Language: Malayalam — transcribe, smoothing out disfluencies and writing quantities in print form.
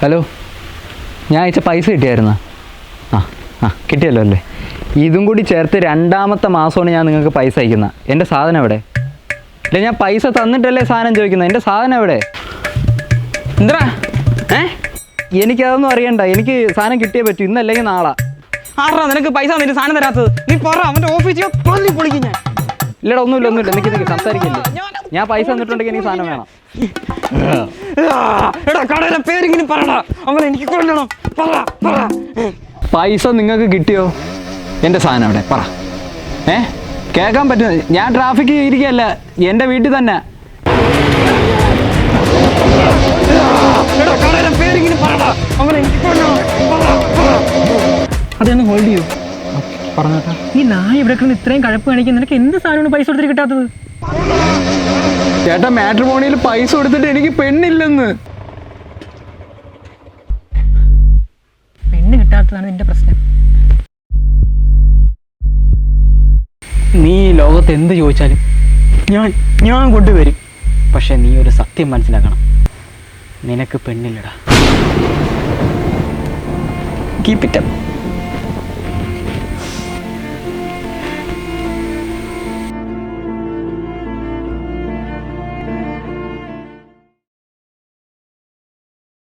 ഹലോ, ഞാൻ അയച്ച പൈസ കിട്ടിയായിരുന്നോ? കിട്ടിയല്ലോ അല്ലേ? ഇതും കൂടി ചേർത്ത് രണ്ടാമത്തെ മാസമാണ് ഞാൻ നിങ്ങൾക്ക് പൈസ അയക്കുന്നത്. എൻ്റെ സാധനം എവിടെ? ഇല്ല, ഞാൻ പൈസ തന്നിട്ടല്ലേ സാധനം ചോദിക്കുന്നത്. എൻ്റെ സാധനം എവിടെ? എന്താ എനിക്കതൊന്നും അറിയണ്ട. എനിക്ക് സാധനം കിട്ടിയേ പറ്റൂ, ഇന്നല്ലെങ്കിൽ നാളെ. ആറാ നിനക്ക് പൈസ തന്നിട്ട് സാധനം തരാത്തത്? നീ പറ, അവൻ്റെ ഓഫീസിൽ പൊളിക്കും ഞാൻ. ഇല്ലടാ, ഒന്നുമില്ല. എനിക്ക് സംസാരിക്കില്ലേ. ഞാൻ പൈസ തന്നിട്ടുണ്ടെങ്കിൽ എനിക്ക് സാധനം വേണം. എടാ കടയിലെ പേരെങ്കിലും പറയടാ, അവൻ എനിക്ക് കൊല്ലണം. പറ. പൈസ നിങ്ങൾക്ക് കിട്ടിയോ? എൻ്റെ സാധനം എവിടെ? പറ. കേൾക്കാൻ പറ്റും. ഞാൻ ട്രാഫിക്കിൽ ഇരിക്കുകയല്ല, എൻ്റെ വീട്ടിൽ തന്നെ. അതൊന്ന് ഹോൾഡ് ചെയ്യൂ. പറഞ്ഞോട്ടാ. ഈ നായ ഇവിടെ ഇത്രയും കഴപ്പ് കാണിക്കാൻ നിനക്ക് എന്ത് സാധനമാണ് പൈസ കൊടുത്തിട്ട് കിട്ടാത്തത്? ചേട്ടാ, മാട്രിമോണിയിൽ പൈസ കൊടുത്തിട്ട് എനിക്ക് പെണ്ണില്ലെന്ന്. പെണ്ണ് കിട്ടാത്തതാണ് നിന്റെ പ്രശ്നം. നീ ലോകത്ത് എന്ത് ചോദിച്ചാലും ഞാൻ കൊണ്ടുവരും. പക്ഷെ നീ ഒരു സത്യം മനസ്സിലാക്കണം, നിനക്ക് പെണ്ണില്ലടാ. Keep it up.